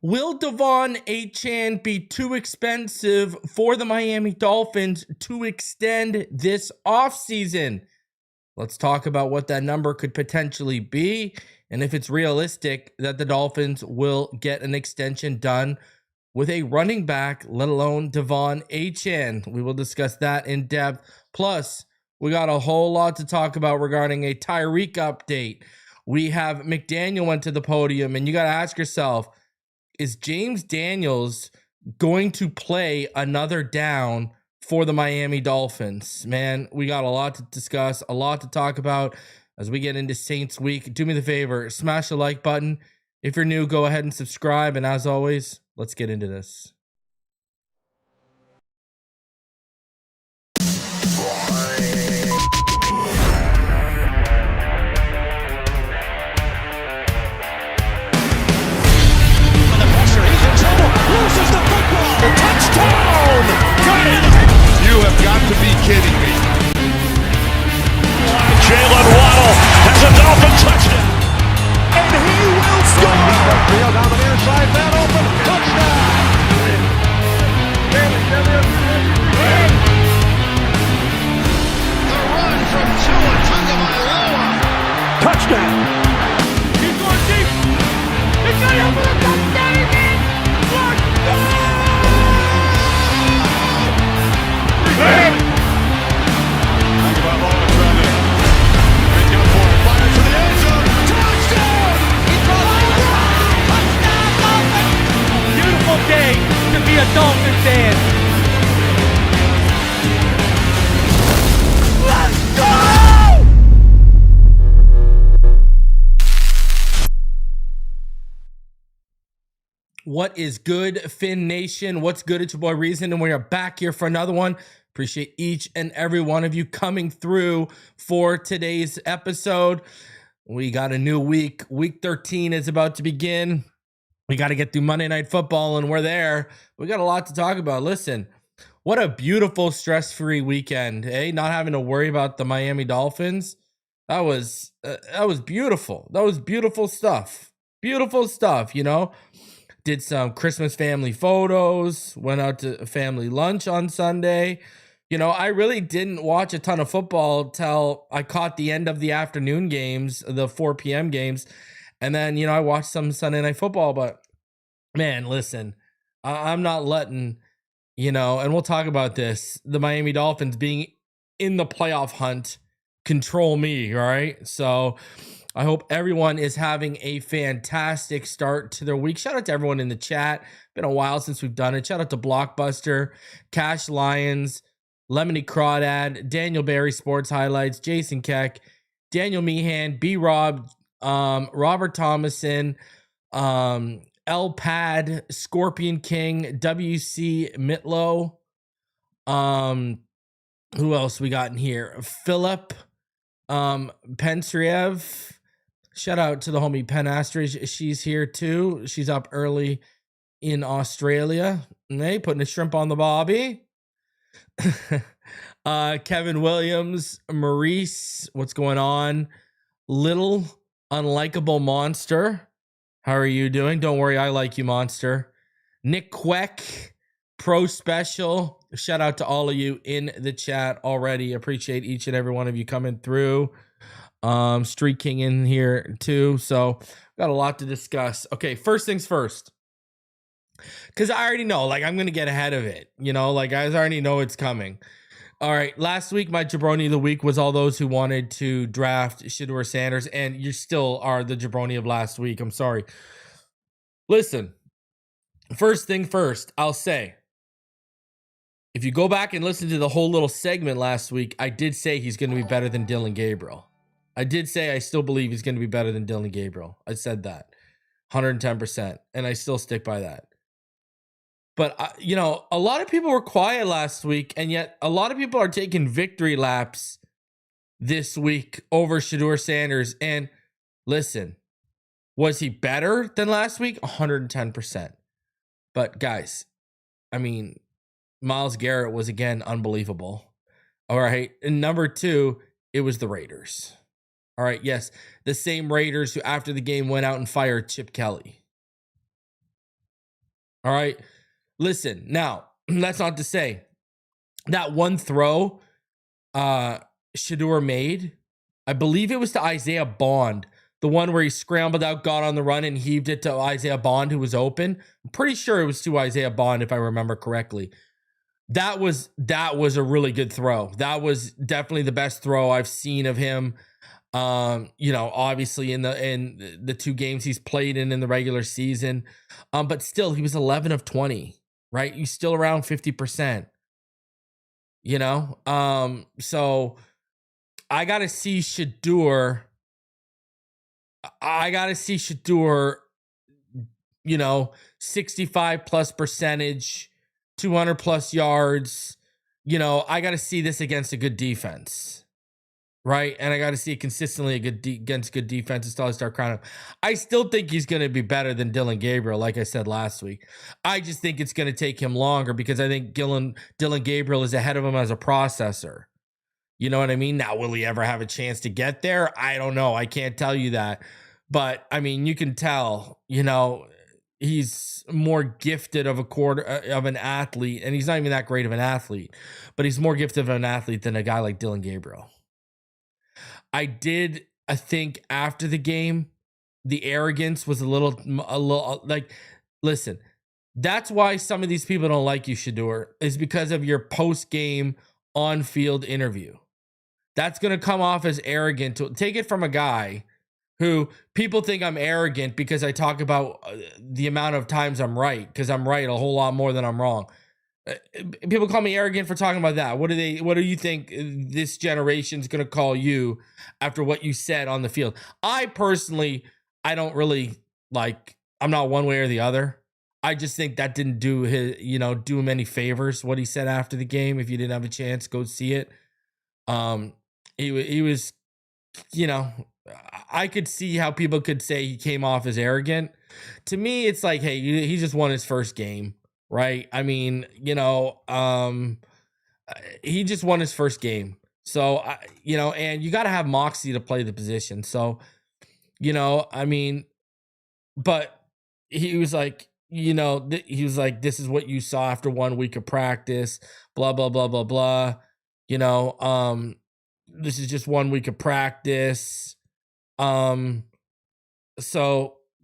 Will De'Von Achane be too expensive for the Miami Dolphins to extend this offseason? Let's talk about what that number could potentially be and if it's realistic that the Dolphins will get an extension done with a running back, let alone De'Von Achane. We will discuss that in depth. Plus, we got a whole lot to talk about regarding a Tyreek update. We have McDaniel went to the podium, and you got to ask yourself, is James Daniels going to play another down for the Miami Dolphins? Man, we got a lot to discuss, a lot to talk about as we get into Saints week. Do me the favor, smash the like button. If you're new, go ahead and subscribe. And as always, let's get into this. Touchdown! Got it! You have got to be kidding me. Jalen Waddle has a Dolphin touchdown. And he will score! Field down the near side, man open, touchdown! The run from Tua Tagovailoa. Touchdown! He's going deep! He's got it for the touchdown again! Touchdown! Beautiful day to be a Dolphin fan. Let's go! What is good, Fin Nation? What's good? It's your boy Reason, and we are back here for another one. Appreciate each and every one of you coming through for today's episode. We got a new week. Week 13 is about to begin. We got to get through Monday Night Football, and we're there. We got a lot to talk about. Listen, what a beautiful stress-free weekend, eh? Not having to worry about the Miami Dolphins. That was beautiful. That was beautiful stuff. Beautiful stuff, you know? Did some Christmas family photos, went out to a family lunch on Sunday. You know, I really didn't watch a ton of football till I caught the end of the afternoon games, the 4 p.m. games. And then, you know, I watched some Sunday Night Football. But, man, listen, I'm not letting, you know, and we'll talk about this, the Miami Dolphins being in the playoff hunt control me, all right? So I hope everyone is having a fantastic start to their week. Shout out to everyone in the chat. Been a while since we've done it. Shout out to Blockbuster, Cash Lions, Lemony Crawdad, Daniel Barry Sports Highlights, Jason Keck, Daniel Meehan, B-Rob, Robert Thomason, L Pad, Scorpion King, WC Mitlow. Who else we got in here? Philip, Pensriev. Shout out to the homie Pen Astridge. She's here too. She's up early in Australia. Hey, putting a shrimp on the bobby. Kevin Williams, Maurice, what's going on? Little unlikable monster. How are you doing? Don't worry, I like you, monster. Nick Queck, Pro Special. Shout out to all of you in the chat already. Appreciate each and every one of you coming through. Street King in here too. So got a lot to discuss. Okay, first things first. Because I already know, like, I'm going to get ahead of it. You know, like, I already know it's coming. All right, last week, my Jabroni of the week was all those who wanted to draft Shedeur Sanders, and you still are the Jabroni of last week. I'm sorry. Listen, first thing first, I'll say, if you go back and listen to the whole little segment last week, I did say he's going to be better than Dillon Gabriel. I did say I still believe he's going to be better than Dillon Gabriel. I said that 110%, and I still stick by that. But, you know, a lot of people were quiet last week, and yet a lot of people are taking victory laps this week over Shedeur Sanders. And listen, was he better than last week? 110%. But, guys, I mean, Myles Garrett was, again, unbelievable. All right. And number two, it was the Raiders. All right. Yes. The same Raiders who, after the game, went out and fired Chip Kelly. All right. Listen, now, that's not to say that one throw Shedeur made, I believe it was to Isaiah Bond, the one where he scrambled out, got on the run, and heaved it to Isaiah Bond, who was open. I'm pretty sure it was to Isaiah Bond, if I remember correctly. That was a really good throw. That was definitely the best throw I've seen of him. Obviously in the 2 games he's played in the regular season. But still, he was 11 of 20, right? He's still around 50%. So I gotta see Shedeur. 65 plus percentage, 200 plus yards. I got to see this against a good defense, right? And I got to see it consistently against good defense until I start crowning him. I still think he's going to be better than Dillon Gabriel, like I said last week. I just think it's going to take him longer because I think Dillon Gabriel is ahead of him as a processor. You know what I mean? Now, will he ever have a chance to get there? I don't know. I can't tell you that. But, I mean, you can tell, he's more gifted of an athlete, and he's not even that great of an athlete, but he's more gifted of an athlete than a guy like Dillon Gabriel. I think after the game, the arrogance was a little like, listen, that's why some of these people don't like you, Shedeur, is because of your post-game on-field interview. That's going to come off as arrogant. Take it from a guy who people think I'm arrogant because I talk about the amount of times I'm right, because I'm right a whole lot more than I'm wrong. People call me arrogant for talking about that. What do you think this generation's going to call you after what you said on the field? I personally, I don't really I'm not one way or the other. I just think that didn't do him any favors, what he said after the game. If you didn't have a chance, go see it. He was, I could see how people could say he came off as arrogant. To me, it's like, hey, he just won his first game, right? I mean, he just won his first game. So, and you got to have moxie to play the position. So, but he was like, this is what you saw after 1 week of practice, blah, blah, blah, blah, blah. This is just 1 week of practice. So,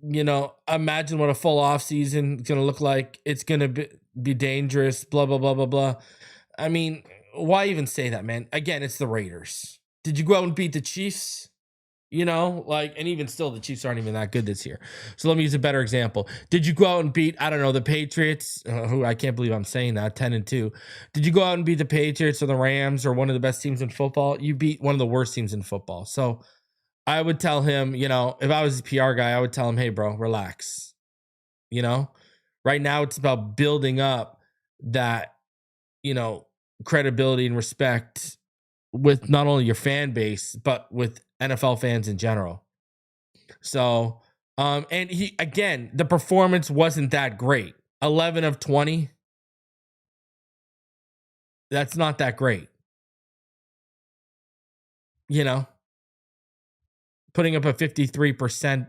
imagine what a full offseason is going to look like. It's going to be dangerous, blah, blah, blah, blah, blah. I mean, why even say that, man? Again, it's the Raiders. Did you go out and beat the Chiefs? And even still, the Chiefs aren't even that good this year. So let me use a better example. Did you go out and beat, I don't know, the Patriots, who I can't believe I'm saying that, 10-2. Did you go out and beat the Patriots or the Rams or one of the best teams in football? You beat one of the worst teams in football. So I would tell him, if I was a PR guy, I would tell him, hey, bro, relax. Right now it's about building up that, credibility and respect with not only your fan base, but with NFL fans in general. So, and the performance wasn't that great. 11 of 20. That's not that great. Putting up a 53%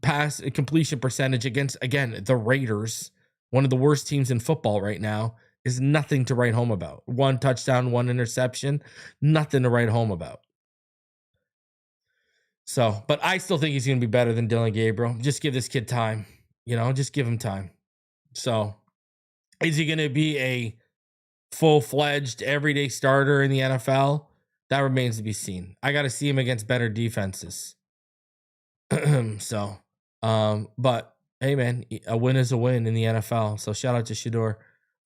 pass completion percentage against, again, the Raiders, one of the worst teams in football right now, is nothing to write home about. 1 touchdown, 1 interception, nothing to write home about. So, but I still think he's going to be better than Dillon Gabriel. Just give this kid time, just give him time. So, is he going to be a full-fledged everyday starter in the NFL? That remains to be seen. I got to see him against better defenses. So, but hey, man, a win is a win in the NFL. So shout out to Shedeur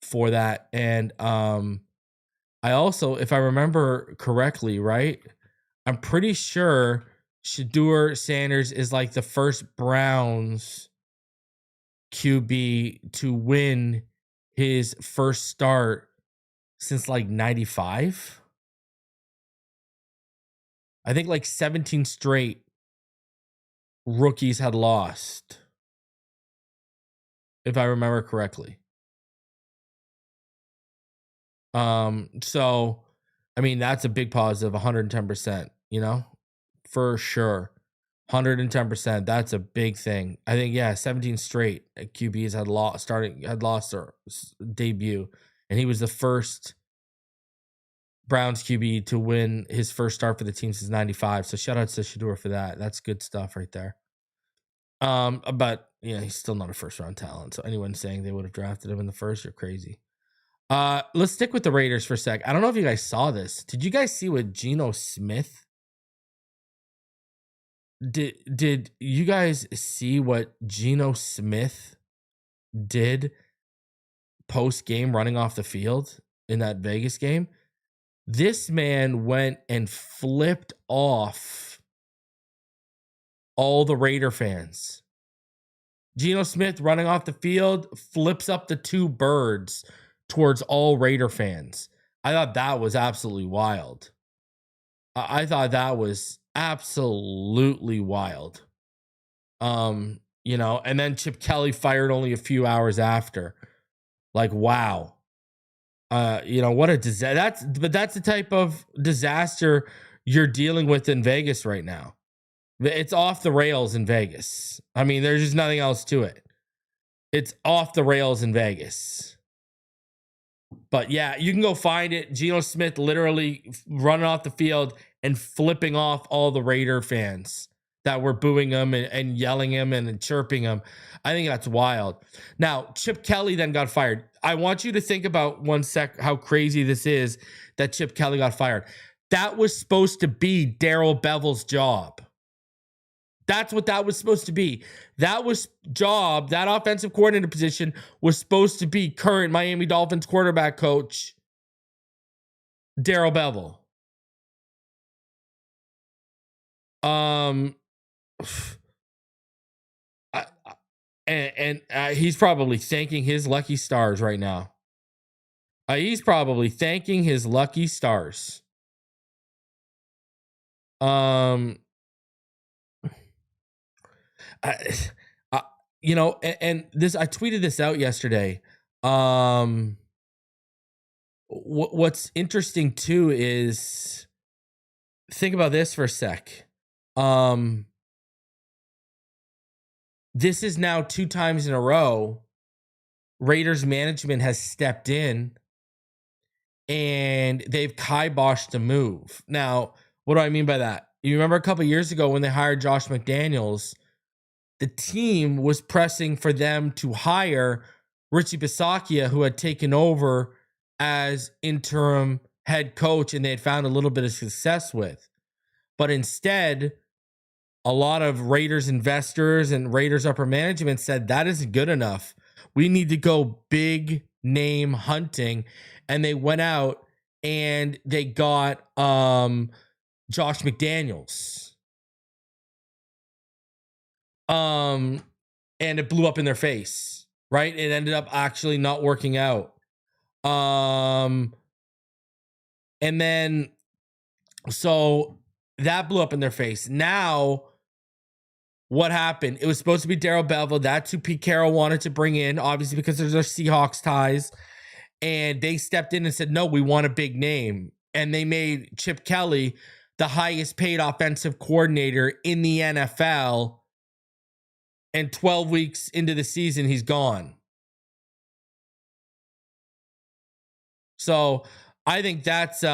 for that. And I also, if I remember correctly, right, I'm pretty sure Shedeur Sanders is like the first Browns QB to win his first start since like 95. I think like 17 straight rookies had lost, if I remember correctly. So, I mean, that's a big positive, 110%, for sure. 110%. That's a big thing. I think, 17 straight QBs had lost their debut, and he was the first Browns QB to win his first start for the team since 95. So shout out to Shedeur for that. That's good stuff right there. But he's still not a first round talent. So anyone saying they would have drafted him in the first, you're crazy. Let's stick with the Raiders for a sec. I don't know if you guys saw this. Did you guys see what Geno Smith? Did you guys see what Geno Smith did post game running off the field in that Vegas game? This man went and flipped off all the Raider fans. Geno Smith running off the field, flips up the two birds towards all Raider fans. I thought that was absolutely wild. I thought that was absolutely wild. And then Chip Kelly fired only a few hours after. Like, wow. What a disaster. That's the type of disaster you're dealing with in Vegas right now. It's off the rails in Vegas. I mean, there's just nothing else to it. It's off the rails in Vegas. But yeah, you can go find it. Geno Smith literally running off the field and flipping off all the Raider fans that were booing him and yelling him and chirping him. I think that's wild. Now, Chip Kelly then got fired. I want you to think about one sec how crazy this is that Chip Kelly got fired. That was supposed to be Darrell Bevell's job. That's what that was supposed to be. That offensive coordinator position was supposed to be current Miami Dolphins quarterback coach Darrell Bevell. He's probably thanking his lucky stars right now. He's probably thanking his lucky stars. This, I tweeted this out yesterday. What's interesting too is, think about this for a sec. This is now 2 times in a row Raiders management has stepped in and they've kiboshed the move. Now, what do I mean by that? You remember a couple of years ago when they hired Josh McDaniels, the team was pressing for them to hire Richie Bisaccia, who had taken over as interim head coach and they had found a little bit of success with. But instead, a lot of Raiders investors and Raiders upper management said that isn't good enough. We need to go big name hunting. And they went out and they got Josh McDaniels. And it blew up in their face, right? It ended up actually not working out. And then, so that blew up in their face. Now, what happened? It was supposed to be Darrell Bevell. That's who Pete Carroll wanted to bring in, obviously, because there's their Seahawks ties. And they stepped in and said, no, we want a big name. And they made Chip Kelly the highest paid offensive coordinator in the NFL. And 12 weeks into the season, he's gone. So I think that's,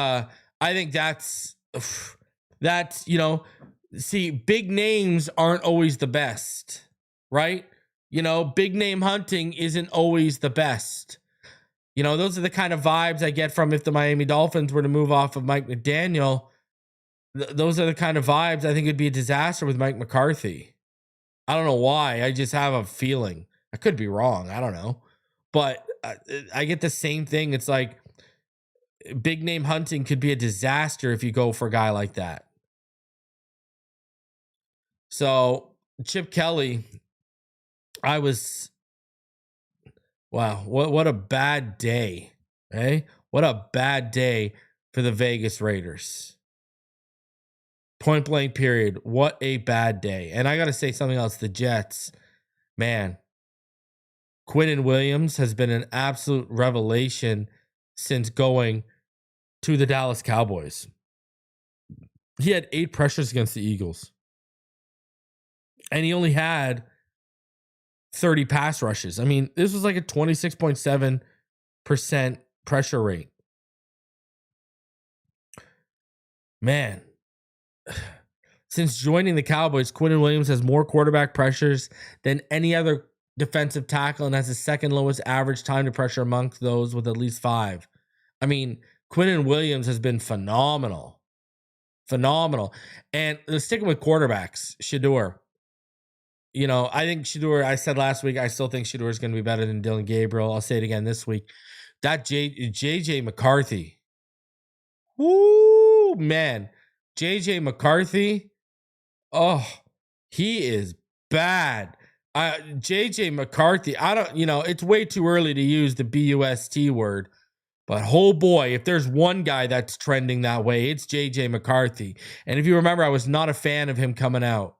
see, big names aren't always the best, right? Big name hunting isn't always the best. Those are the kind of vibes I get from if the Miami Dolphins were to move off of Mike McDaniel. Those are the kind of vibes I think it'd be a disaster with Mike McCarthy. I don't know why. I just have a feeling. I could be wrong. I don't know. But I get the same thing. It's like big name hunting could be a disaster if you go for a guy like that. So Chip Kelly, wow, what a bad day, eh? What a bad day for the Vegas Raiders. Point blank period. What a bad day. And I got to say something else. The Jets, man, Quinnen Williams has been an absolute revelation since going to the Dallas Cowboys. He had 8 pressures against the Eagles. And he only had 30 pass rushes. I mean, this was like a 26.7% pressure rate. Man, since joining the Cowboys, Quinnen Williams has more quarterback pressures than any other defensive tackle and has the second lowest average time to pressure amongst those with at least 5. I mean, Quinnen Williams has been phenomenal. Phenomenal. And sticking with quarterbacks, Shedeur. You know, I think Shedeur, I said last week, I still think Shedeur is going to be better than Dylan Gabriel. I'll say it again this week. That JJ McCarthy. Woo, man. JJ McCarthy. Oh, he is bad. JJ McCarthy, it's way too early to use the BUST word, but oh boy, if there's one guy that's trending that way, it's JJ McCarthy. And if you remember, I was not a fan of him coming out.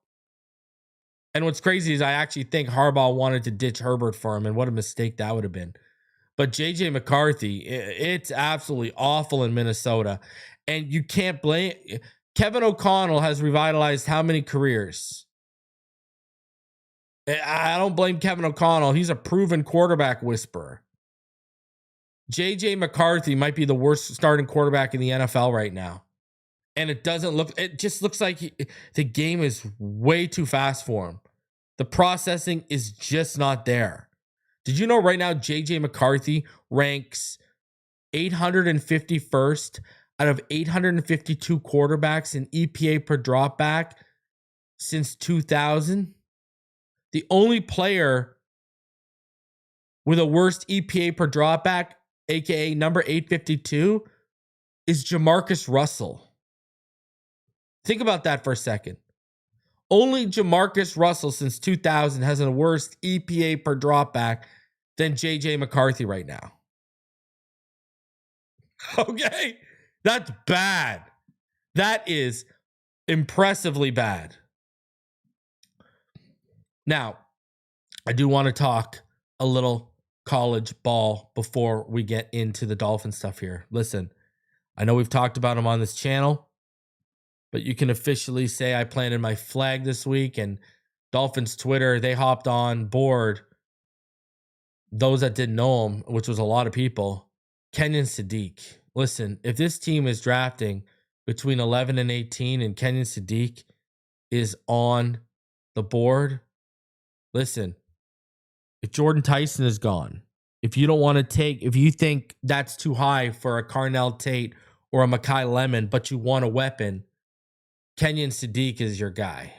And what's crazy is I actually think Harbaugh wanted to ditch Herbert for him, and what a mistake that would have been. But JJ McCarthy, it's absolutely awful in Minnesota. And you can't blame Kevin O'Connell has revitalized how many careers? I don't blame Kevin O'Connell. He's a proven quarterback whisperer. JJ McCarthy might be the worst starting quarterback in the NFL right now. And it just looks like the game is way too fast for him. The processing is just not there. Did you know right now JJ McCarthy ranks 851st out of 852 quarterbacks in EPA per dropback since 2000? The only player with a worst EPA per dropback, aka number 852, is Jamarcus Russell. Think about that for a second. Only Jamarcus Russell since 2000 has a worse EPA per dropback than JJ McCarthy right now. Okay? That's bad. That is impressively bad. Now, I do want to talk a little college ball before we get into the Dolphin stuff here. Listen, I know we've talked about them on this channel, but you can officially say I planted my flag this week, and Dolphins Twitter, they hopped on board. Those that didn't know him, which was a lot of people, Kenyon Sadiq. Listen, if this team is drafting between 11 and 18 and Kenyon Sadiq is on the board, listen, if Jordan Tyson is gone, if you think that's too high for a Carnell Tate or a Mekhi Lemon, but you want a weapon, Kenyon Sadiq is your guy.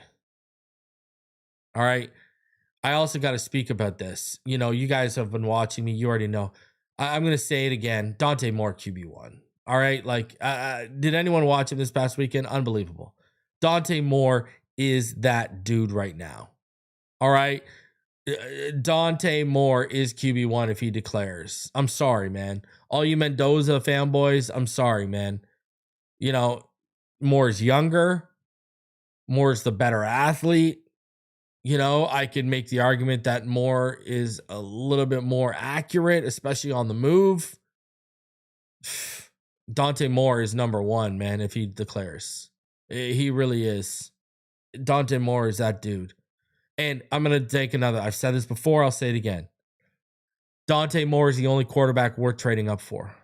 All right. I also got to speak about this. You know, you guys have been watching me. You already know. I'm going to say it again. Dante Moore, QB1. All right. Like, did anyone watch him this past weekend? Unbelievable. Dante Moore is that dude right now. All right. Dante Moore is QB1 if he declares. I'm sorry, man. All you Mendoza fanboys, I'm sorry, man. You know, Moore's younger. Moore's the better athlete. You know, I could make the argument that Moore is a little bit more accurate, especially on the move. Dante Moore is number one, man, if he declares. He really is. Dante Moore is that dude. And I'm going to take another. I've said this before. I'll say it again. Dante Moore is the only quarterback worth trading up for.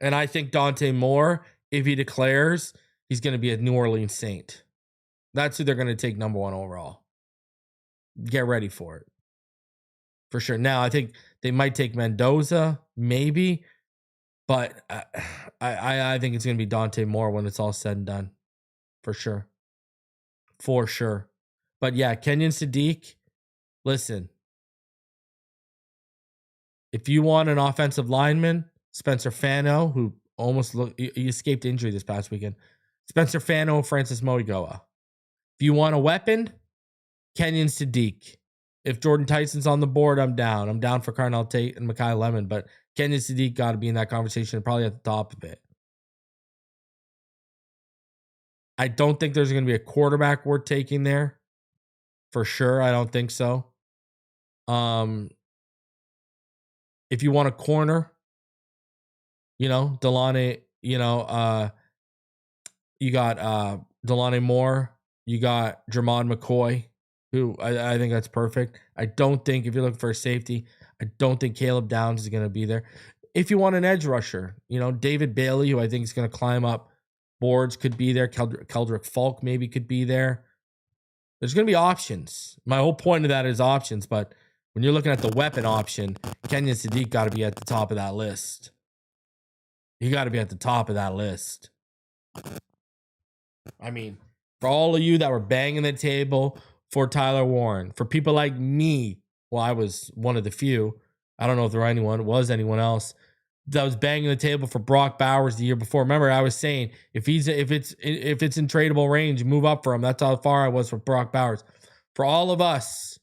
And I think Dante Moore, if he declares, he's going to be a New Orleans Saint. That's who they're going to take number one overall. Get ready for it. For sure. Now, I think they might take Mendoza, maybe. But I think it's going to be Dante Moore when it's all said and done. For sure. For sure. But yeah, Kenyon Sadiq, listen. If you want an offensive lineman, Spencer Fano, who he escaped injury this past weekend. Spencer Fano, Francis Moigoa. If you want a weapon, Kenyon Sadiq. If Jordan Tyson's on the board, I'm down. I'm down for Carnell Tate and Mekhi Lemon, but Kenyon Sadiq got to be in that conversation, probably at the top of it. I don't think there's going to be a quarterback worth taking there. For sure, I don't think so. If you want a corner, Delane, You got Delanie Moore. You got Jermod McCoy, who I think that's perfect. I don't think, if you're looking for a safety, I don't think Caleb Downs is going to be there. If you want an edge rusher, David Bailey, who I think is going to climb up boards, could be there. Keldrick Falk maybe could be there. There's going to be options. My whole point of that is options, but when you're looking at the weapon option, Kenyon Sadiq got to be at the top of that list. He got to be at the top of that list. I mean, for all of you that were banging the table for Tyler Warren, for people like me, well, I was one of the few. I don't know if there was anyone else that was banging the table for Brock Bowers the year before. Remember, I was saying if it's in tradable range, move up for him. That's how far I was for Brock Bowers. For all of us,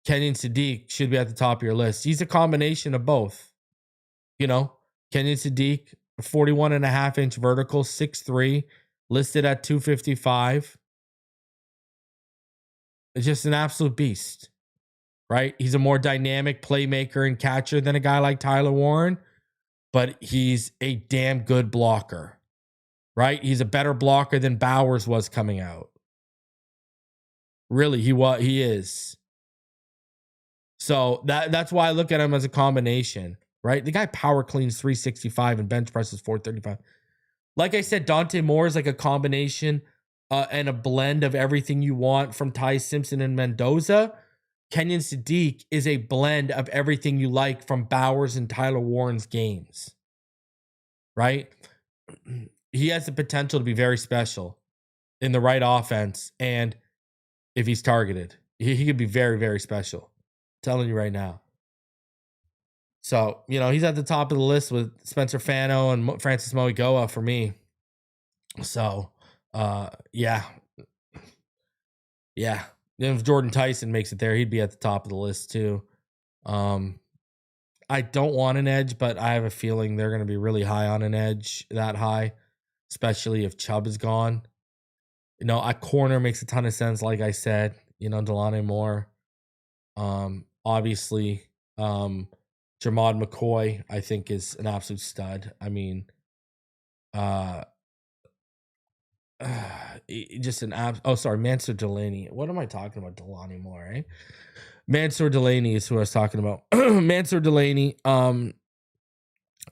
Kenyon Sadiq should be at the top of your list. He's a combination of both. Kenyon Sadiq, 41.5-inch vertical, 6'3", listed at 255. It's just an absolute beast, right? He's a more dynamic playmaker and catcher than a guy like Tyler Warren, but he's a damn good blocker, right? He's a better blocker than Bowers was coming out. Really, he is. So that's why I look at him as a combination, right? The guy power cleans 365 and bench presses 435. Like I said, Dante Moore is like a combination and a blend of everything you want from Ty Simpson and Mendoza. Kenyon Sadiq is a blend of everything you like from Bowers and Tyler Warren's games, right? He has the potential to be very special in the right offense, and if he's targeted, he could be very, very special. I'm telling you right now. So, he's at the top of the list with Spencer Fano and Francis Moigoa for me. So, yeah. If Jordan Tyson makes it there, he'd be at the top of the list too. I don't want an edge, but I have a feeling they're going to be really high on an edge, that high, especially if Chubb is gone. A corner makes a ton of sense, like I said. Delanie Moore. Obviously, Jermod McCoy, I think, is an absolute stud. I mean, just Mansour Delaney. What am I talking about? Delanie Moore, right? Mansour Delaney is who I was talking about. Mansour Delaney. And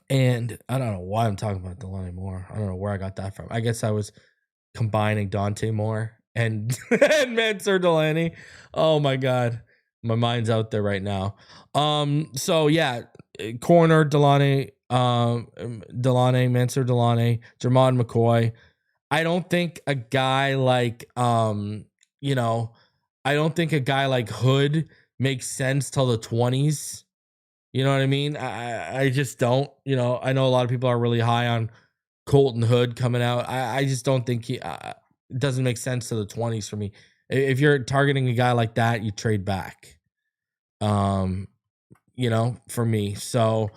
I don't know why I'm talking about Delanie Moore. I don't know where I got that from. I guess I was combining Dante Moore and Mansour Delaney. Oh my God. My mind's out there right now. So yeah, corner Mansour Delaney, Jermod McCoy. I don't think a guy like Hood makes sense till the 20s. You know what I mean? I just don't. I know a lot of people are really high on Colton Hood coming out. I just don't think it doesn't make sense to the 20s for me. If you're targeting a guy like that, you trade back. For me. So,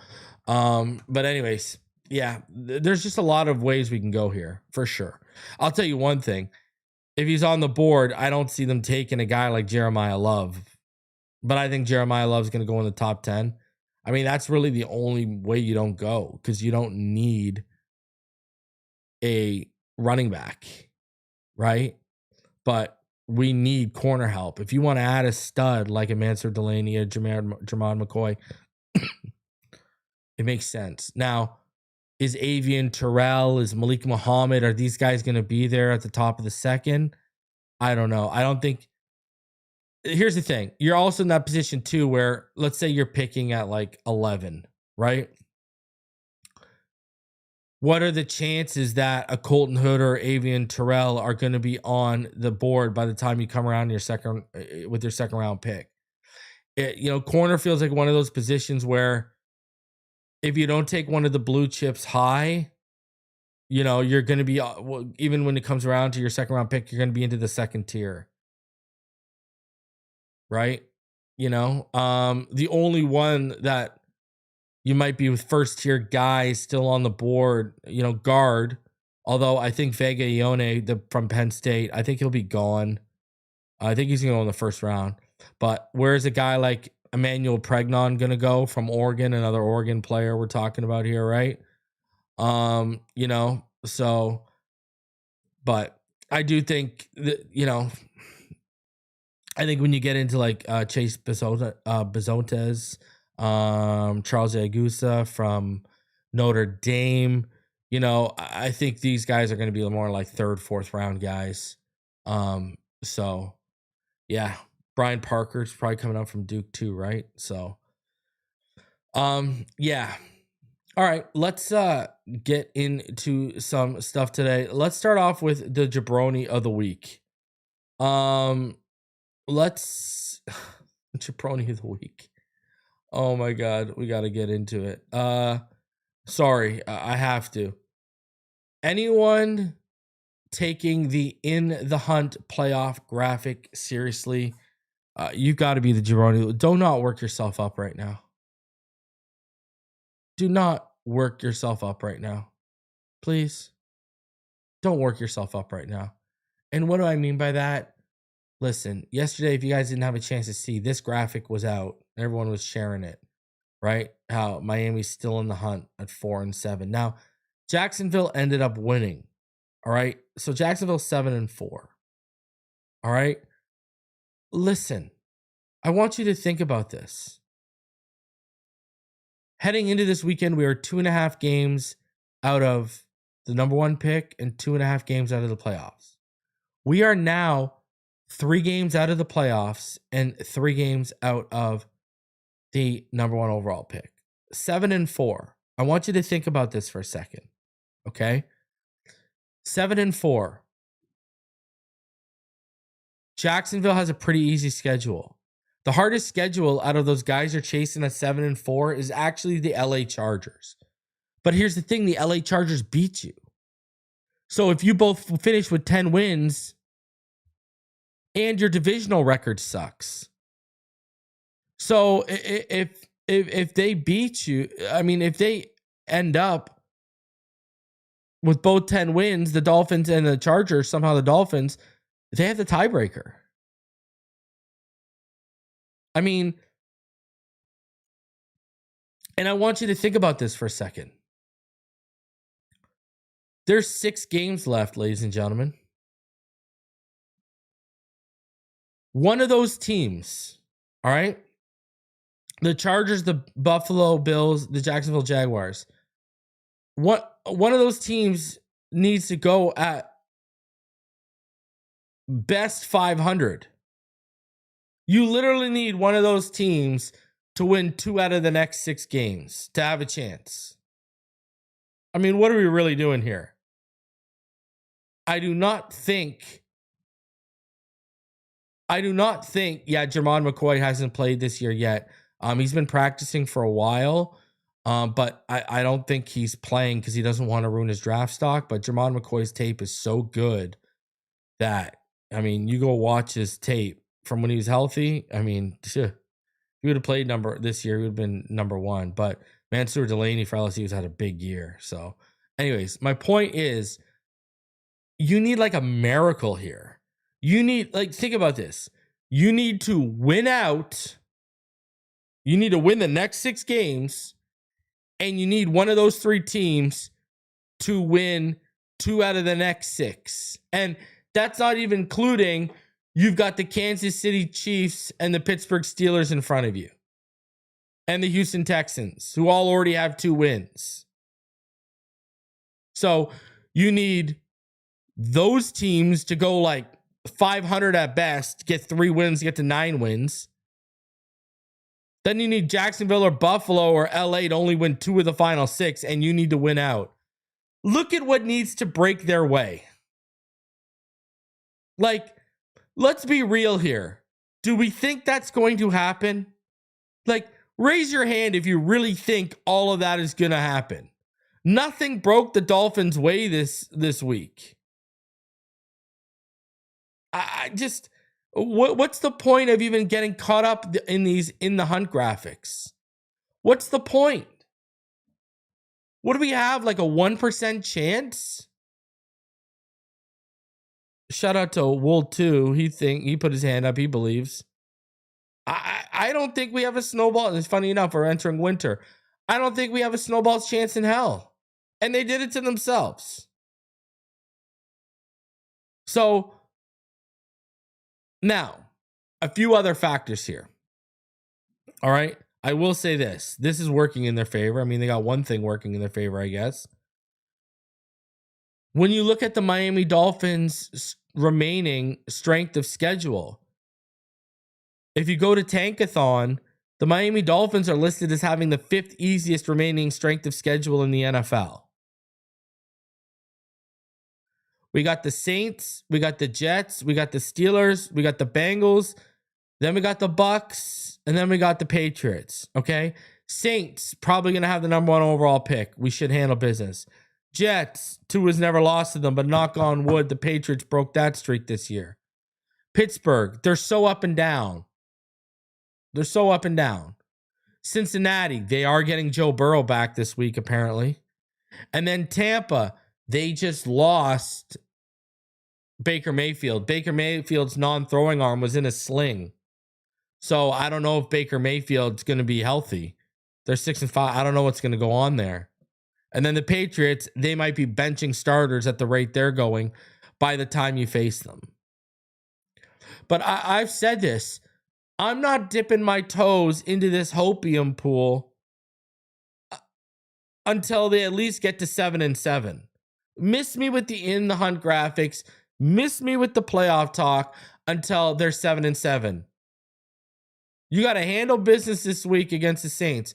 but anyways, yeah, there's just a lot of ways we can go here for sure. I'll tell you one thing. If he's on the board, I don't see them taking a guy like Jeremiah Love, but I think Jeremiah Love is going to go in the top 10. I mean, that's really the only way you don't go, because you don't need a running back, right? But we need corner help. If you want to add a stud like a Mansour Delaney or Jermod McCoy, it makes sense. Now, is Avian Terrell, is Malik Muhammad, are these guys going to be there at the top of the second? I don't know. I don't think. Here's the thing. You're also in that position too where, let's say you're picking at like 11, right? What are the chances that a Colton Hood or Avian Terrell are going to be on the board by the time you come around with your second round pick? Corner feels like one of those positions where if you don't take one of the blue chips high, you're going to be, even when it comes around to your second round pick, you're going to be into the second tier. Right? The only one that you might be with first tier guys still on the board, guard. Although I think Vega Ione from Penn State, I think he'll be gone. I think he's going to go in the first round. But where's a guy like Emmanuel Pregnon going to go from Oregon, another Oregon player we're talking about here, right? So, but I do think that, I think when you get into like Chase Bezontes, Charles Agusa from Notre Dame, I think these guys are going to be more like third, fourth round guys. So yeah, Brian Parker's probably coming up from Duke too, right? So, yeah. All right, let's get into some stuff today. Let's start off with the Jabroni of the week. Let's Jabroni of the week. Oh my god, we got to get into it. Sorry, I have to. Anyone taking the In the Hunt playoff graphic seriously, you got to be the Jabroni. Do not work yourself up right now. Do not work yourself up right now. Please. Don't work yourself up right now. And what do I mean by that? Listen, yesterday, if you guys didn't have a chance to see, this graphic was out. Everyone was sharing it, right? How Miami's still in the hunt at 4-7. Now, Jacksonville ended up winning. All right. So Jacksonville 7-4. All right. Listen, I want you to think about this. Heading into this weekend, we are 2.5 games out of the number 1 pick and 2.5 games out of the playoffs. We are now 3 games out of the playoffs and 3 games out of the number 1 overall pick. 7-4. I want you to think about this for a second. Okay. 7-4. Jacksonville has a pretty easy schedule. The hardest schedule out of those guys you're chasing at 7-4 is actually the LA Chargers. But here's the thing, the LA Chargers beat you. So if you both finish with 10 wins and your divisional record sucks. So if they beat you, I mean, if they end up with both 10 wins, the Dolphins and the Chargers, somehow the Dolphins, they have the tiebreaker. I mean, and I want you to think about this for a second. There's 6 games left, ladies and gentlemen. One of those teams, all right? The Chargers, the Buffalo Bills, the Jacksonville Jaguars. One of those teams needs to go at best 500. You literally need one of those teams to win 2 out of the next 6 games to have a chance. I mean, what are we really doing here? I do not think, Jermon McCoy hasn't played this year yet. He's been practicing for a while, but I don't think he's playing because he doesn't want to ruin his draft stock. But Jermon McCoy's tape is so good that, I mean, you go watch his tape from when he was healthy. I mean, if he would have played this year, he would have been number 1. But Mansour Delaney for LSU has had a big year. So anyways, my point is, you need like a miracle here. You need, like, think about this. You need to win out. You need to win the next 6 games. And you need one of those 3 teams to win 2 out of the next 6. And that's not even including, you've got the Kansas City Chiefs and the Pittsburgh Steelers in front of you. And the Houston Texans, who all already have 2 wins. So you need those teams to go like 500 at best, get 3 wins, get to 9 wins. Then you need Jacksonville or Buffalo or LA to only win 2 of the final 6, and you need to win out. Look at what needs to break their way. Like, let's be real here. Do we think that's going to happen? Like, raise your hand if you really think all of that is going to happen. Nothing broke the Dolphins' way this week. I just, what's the point of even getting caught up in the hunt graphics? What's the point? What do we have, like a 1% chance? Shout out to Wool 2. He put his hand up. He believes. I don't think we have a snowball. It's funny enough, we're entering winter. I don't think we have a snowball's chance in hell. And they did it to themselves. So now, a few other factors here. All right. I will say this. This is working in their favor. I mean, they got one thing working in their favor, I guess. When you look at the Miami Dolphins' remaining strength of schedule, if you go to Tankathon, the Miami Dolphins are listed as having the 5th easiest remaining strength of schedule in the NFL. We got the Saints, we got the Jets, we got the Steelers, we got the Bengals, then we got the Bucks, and then we got the Patriots. Okay. Saints probably going to have the number 1 overall pick. We should handle business. Jets, Tua's never lost to them, but knock on wood, the Patriots broke that streak this year. Pittsburgh, they're so up and down. They're so up and down. Cincinnati, they are getting Joe Burrow back this week, apparently. And then Tampa, they just lost Baker Mayfield. Baker Mayfield's non-throwing arm was in a sling. So I don't know if Baker Mayfield's going to be healthy. They're 6-5. I don't know what's going to go on there. And then the Patriots, they might be benching starters at the rate they're going by the time you face them. But I've said this. I'm not dipping my toes into this hopium pool until they at least get to 7-7. Miss me with the in the hunt graphics. Miss me with the playoff talk until they're 7-7. You got to handle business this week against the Saints.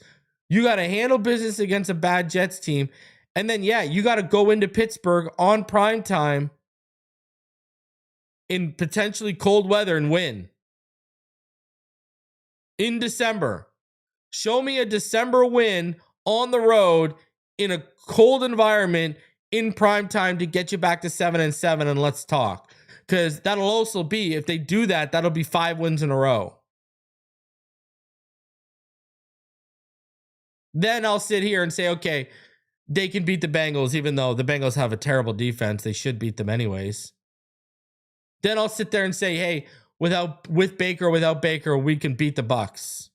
You got to handle business against a bad Jets team. And then, yeah, you got to go into Pittsburgh on prime time in potentially cold weather and win. In December. Show me a December win on the road in a cold environment in prime time to get you back to 7-7, and let's talk. Because that'll also be, if they do that, that'll be 5 wins in a row. Then I'll sit here and say, okay, they can beat the Bengals, even though the Bengals have a terrible defense. They should beat them anyways. Then I'll sit there and say, hey, with Baker or without Baker, we can beat the Bucks.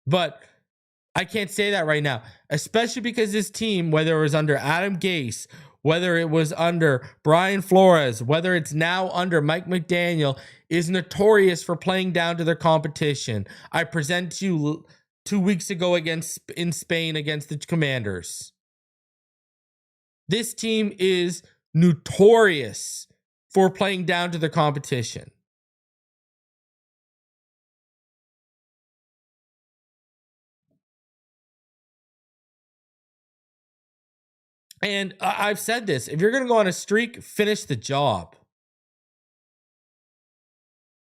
But I can't say that right now, especially because this team, whether it was under Adam Gase, whether it was under Brian Flores, whether it's now under Mike McDaniel, is notorious for playing down to their competition. I present to you 2 weeks ago in Spain against the Commanders. This team is notorious for playing down to their competition. And I've said this, if you're going to go on a streak, finish the job.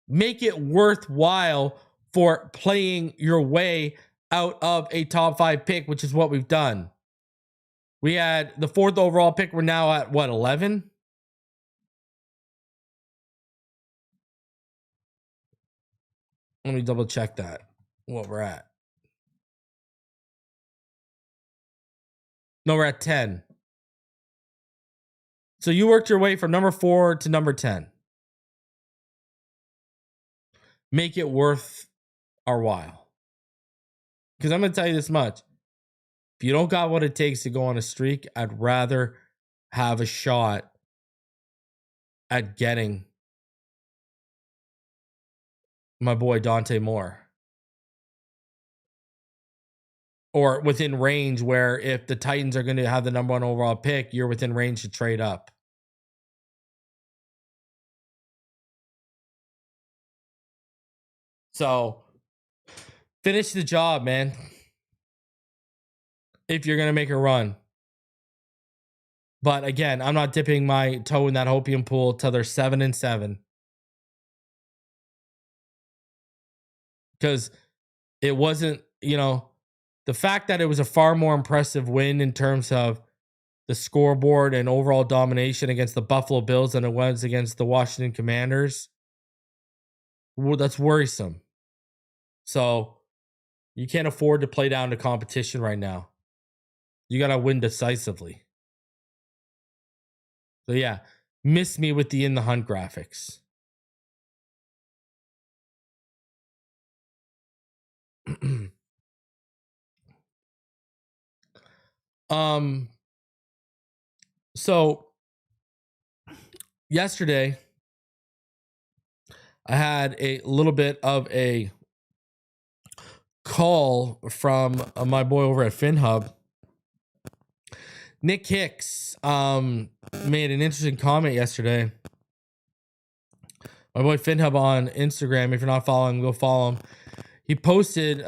Make it worthwhile for playing your way out of a top 5 pick, which is what we've done. We had the 4th overall pick. We're now at what, 11? Let me double check that, what we're at. No, we're at 10. So you worked your way from number 4 to number 10. Make it worth our while. Because I'm going to tell you this much. If you don't got what it takes to go on a streak, I'd rather have a shot at getting my boy Dante Moore. Or within range where if the Titans are going to have the number 1 overall pick, you're within range to trade up. So finish the job, man. If you're going to make a run. But again, I'm not dipping my toe in that hopium pool till they're 7-7. Because it wasn't, the fact that it was a far more impressive win in terms of the scoreboard and overall domination against the Buffalo Bills than it was against the Washington Commanders, well, that's worrisome. So you can't afford to play down to competition right now. You got to win decisively. So yeah, miss me with the in the hunt graphics. So yesterday I had a little bit of a call from my boy over at FinHub. Nick Hicks made an interesting comment yesterday. My boy FinHub on Instagram. If you're not following, go follow him. He posted,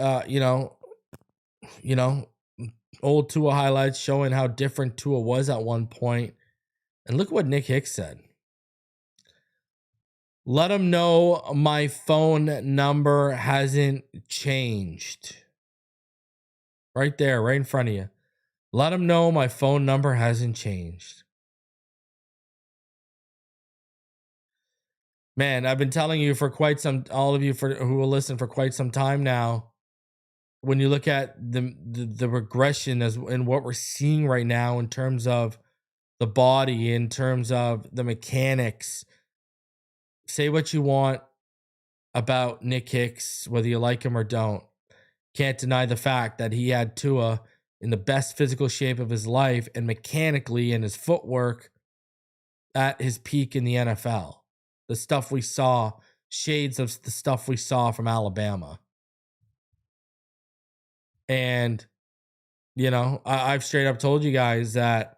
old Tua highlights showing how different Tua was at one point. And look what Nick Hicks said. Let him know my phone number hasn't changed. Right there, right in front of you. Let him know my phone number hasn't changed. Man, I've been telling you for quite some, all of you who will listen for quite some time now, when you look at the regression as in what we're seeing right now in terms of the body, in terms of the mechanics, say what you want about Nick Hicks, whether you like him or don't. Can't deny the fact that he had Tua in the best physical shape of his life and mechanically in his footwork at his peak in the NFL. The stuff we saw, shades of the stuff we saw from Alabama. And, I've straight up told you guys that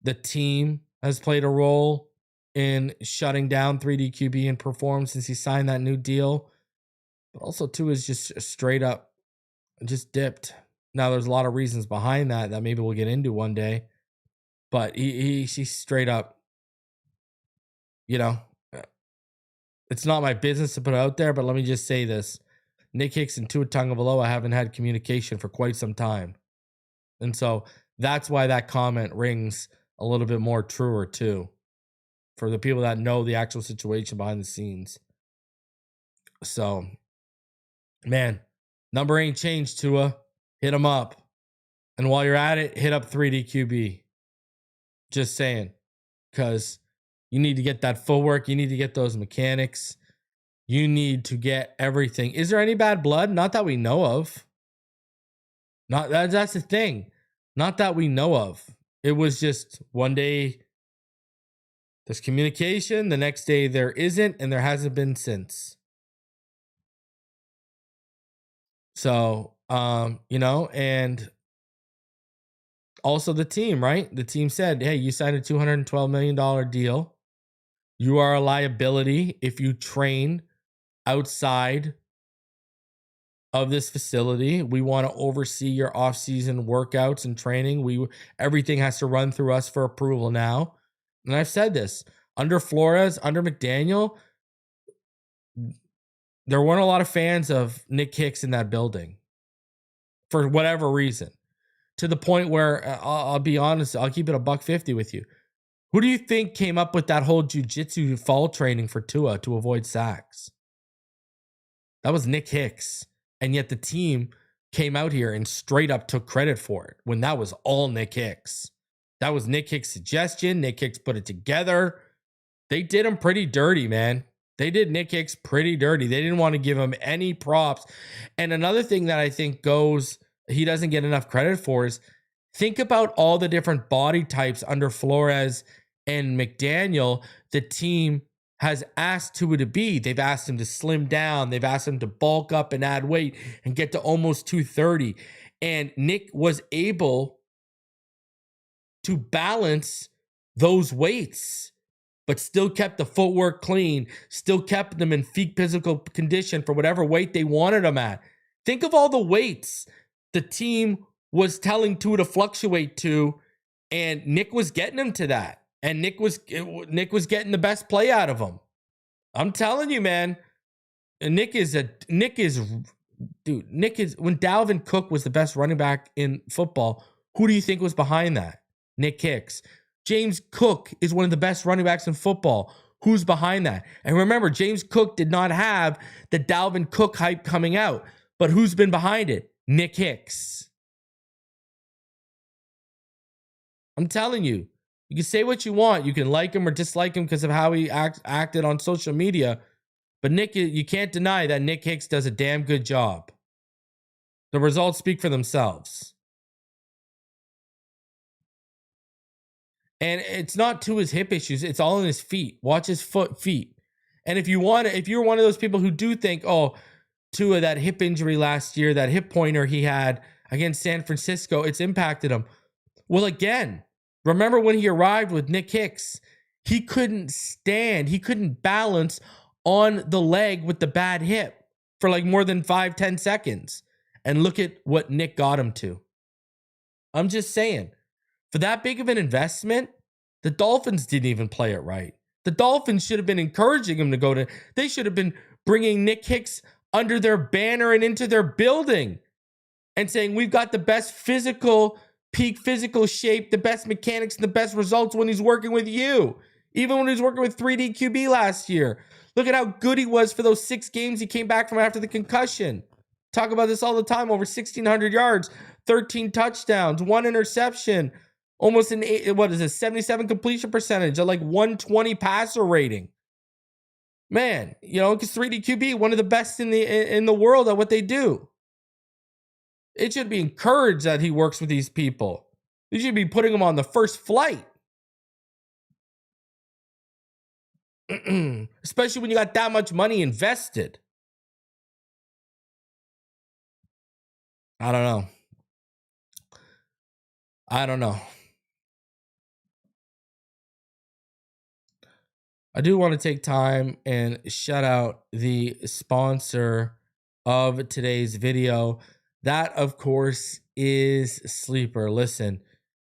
the team has played a role in shutting down 3D QB and perform since he signed that new deal. But also, Tua is just straight up just dipped. Now, there's a lot of reasons behind that maybe we'll get into one day. But he's straight up, it's not my business to put it out there, but let me just say this. Nick Hicks and Tua Tagovailoa haven't had communication for quite some time. And so that's why that comment rings a little bit more truer too, for the people that know the actual situation behind the scenes. So, man, number ain't changed, Tua. Hit him up. And while you're at it, hit up 3D QB. Just saying. Because you need to get that footwork. You need to get those mechanics. You need to get everything. Is there any bad blood? Not that we know of. That's the thing. Not that we know of. It was just one day there's communication, the next day there isn't, and there hasn't been since. So, and also the team, right? The team said, hey, you signed a $212 million deal. You are a liability if you train outside of this facility. We want to oversee your off-season workouts and training. Everything has to run through us for approval now. And I've said this, under Flores, under McDaniel, there weren't a lot of fans of Nick Hicks in that building for whatever reason, to the point where I'll be honest, I'll keep it $150 with you. Who do you think came up with that whole jiu-jitsu fall training for Tua to avoid sacks? That was Nick Hicks. And yet the team came out here and straight up took credit for it when that was all Nick Hicks. That was Nick Hicks' suggestion. Nick Hicks put it together. They did him pretty dirty, man. They did Nick Hicks pretty dirty. They didn't want to give him any props. And another thing that I think he doesn't get enough credit for is, think about all the different body types under Flores and McDaniel the team has asked Tua to be. They've asked him to slim down. They've asked him to bulk up and add weight and get to almost 230. And Nick was able to balance those weights, but still kept the footwork clean, still kept them in peak physical condition for whatever weight they wanted them at. Think of all the weights the team was telling Tua to fluctuate to, and Nick was getting him to that. And Nick was getting the best play out of him. I'm telling you, man. Nick is when Dalvin Cook was the best running back in football, who do you think was behind that? Nick Hicks. James Cook is one of the best running backs in football. Who's behind that? And remember, James Cook did not have the Dalvin Cook hype coming out. But who's been behind it? Nick Hicks. I'm telling you. You can say what you want. You can like him or dislike him because of how he acted on social media. But you can't deny that Nick Hicks does a damn good job. The results speak for themselves. And it's not to his hip issues. It's all in his feet. Watch his feet. And if you're one of those people who do think, oh, Tua, that hip injury last year, that hip pointer he had against San Francisco, it's impacted him. Well, again, remember when he arrived with Nick Hicks, he couldn't stand. He couldn't balance on the leg with the bad hip for like more than 5-10 seconds. And look at what Nick got him to. I'm just saying, for that big of an investment, the Dolphins didn't even play it right. The Dolphins should have been encouraging him to go to, they should have been bringing Nick Hicks under their banner and into their building and saying, we've got the best peak physical shape, the best mechanics, and the best results when he's working with you. Even when he was working with 3D QB last year. Look at how good he was for those 6 games he came back from after the concussion. Talk about this all the time. Over 1,600 yards, 13 touchdowns, 1 interception, almost an 77 completion percentage, at like 120 passer rating. Man, because 3D QB, one of the best in the world at what they do. It should be encouraged that he works with these people. You should be putting him on the first flight. Especially when you got that much money invested. I don't know. I do want to take time and shout out the sponsor of today's video. That, of course, is Sleeper. Listen,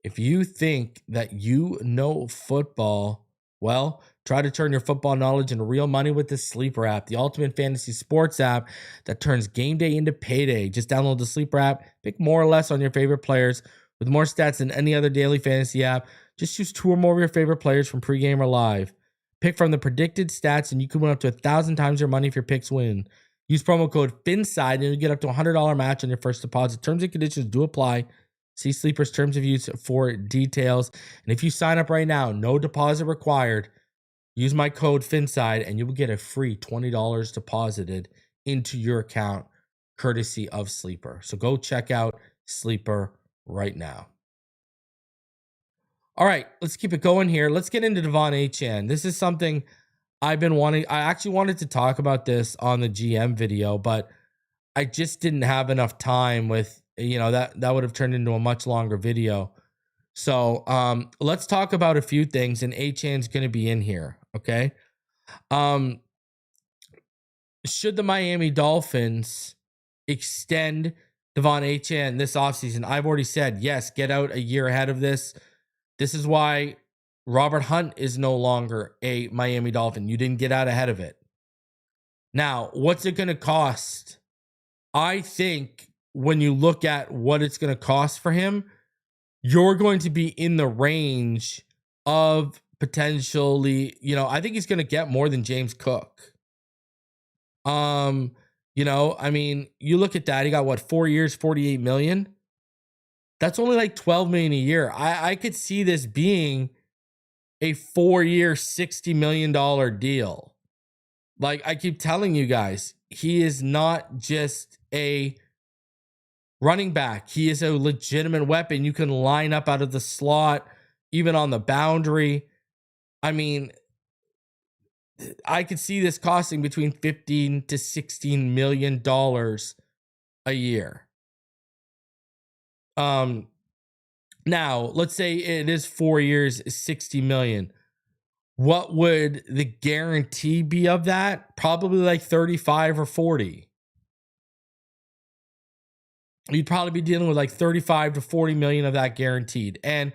if you think that you know football, well, try to turn your football knowledge into real money with the Sleeper app, the ultimate fantasy sports app that turns game day into payday. Just download the Sleeper app, pick more or less on your favorite players with more stats than any other daily fantasy app. Just choose 2 or more of your favorite players from pregame or live. Pick from the predicted stats, and you can win up to 1,000 times your money if your picks win. Use promo code PHINSIDE, and you'll get up to a $100 match on your first deposit. Terms and conditions do apply. See Sleeper's terms of use for details. And if you sign up right now, no deposit required. Use my code PHINSIDE, and you will get a free $20 deposited into your account, courtesy of Sleeper. So go check out Sleeper right now. All right, let's keep it going here. Let's get into De'Von Achane. This is something I've been wanting. I actually wanted to talk about this on the GM video, but I just didn't have enough time with, that would have turned into a much longer video. So let's talk about a few things, and Achane's going to be in here, okay? Should the Miami Dolphins extend De'Von Achane this offseason? I've already said, yes, get out a year ahead of this. This is why Robert Hunt is no longer a Miami Dolphin. You didn't get out ahead of it. Now, what's it going to cost? I think when you look at what it's going to cost for him, you're going to be in the range of potentially, I think he's going to get more than James Cook. You look at that. He got 4 years, $48 million. That's only like $12 million a year. I could see this being a 4-year, $60 million deal. Like I keep telling you guys, he is not just a running back. He is a legitimate weapon. You can line up out of the slot, even on the boundary. I mean, I could see this costing between $15 to $16 million a year. Now let's say it is 4 years, 60 million. What would the guarantee be of that? Probably like 35 or 40. You'd probably be dealing with like 35 to 40 million of that guaranteed. And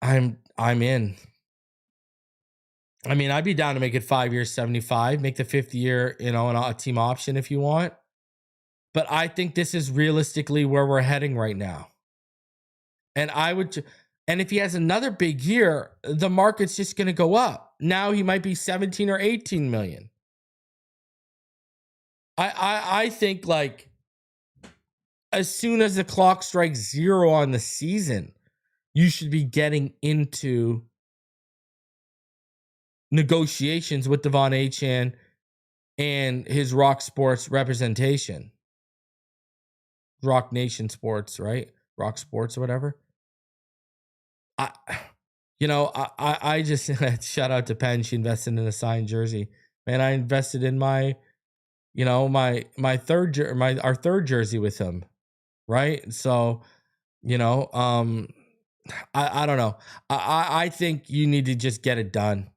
I'm in. I mean, I'd be down to make it 5 years, 75, make the 5th year, a team option if you want. But I think this is realistically where we're heading right now. And if he has another big year, the market's just going to go up. Now he might be 17 or 18 million. I think like as soon as the clock strikes 0 on the season, you should be getting into negotiations with De'Von Achane and his Rock Sports representation. Rock Nation Sports, right? Rock Sports or whatever. I, I just shout out to Penn. She invested in a signed jersey. Man, I invested in my, our third jersey with him. Right. So, I don't know. I think you need to just get it done.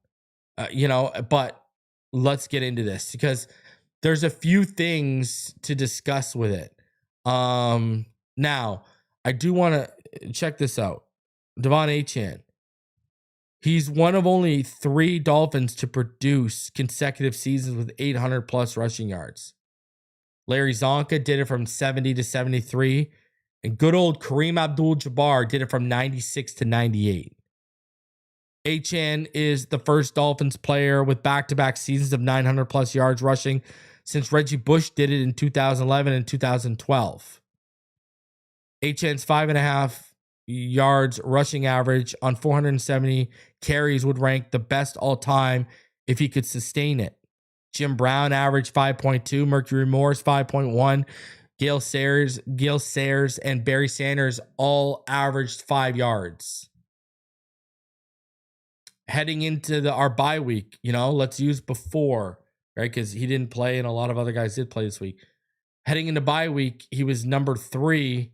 But let's get into this because there's a few things to discuss with it. Now I do want to check this out. De'Von Achane. He's one of only 3 Dolphins to produce consecutive seasons with 800 plus rushing yards. Larry Zonka did it from 70 to 73, and good old Kareem Abdul-Jabbar did it from 96 to 98. Achane is the first Dolphins player with back-to-back seasons of 900 plus yards rushing since Reggie Bush did it in 2011 and 2012. Achane's 5.5 yards rushing average on 470 carries would rank the best all time if he could sustain it. Jim Brown averaged 5.2, Mercury Morris 5.1, Gale Sayers, and Barry Sanders all averaged 5 yards. Heading into our bye week, let's use before, right? Because he didn't play and a lot of other guys did play this week. Heading into bye week, he was number 3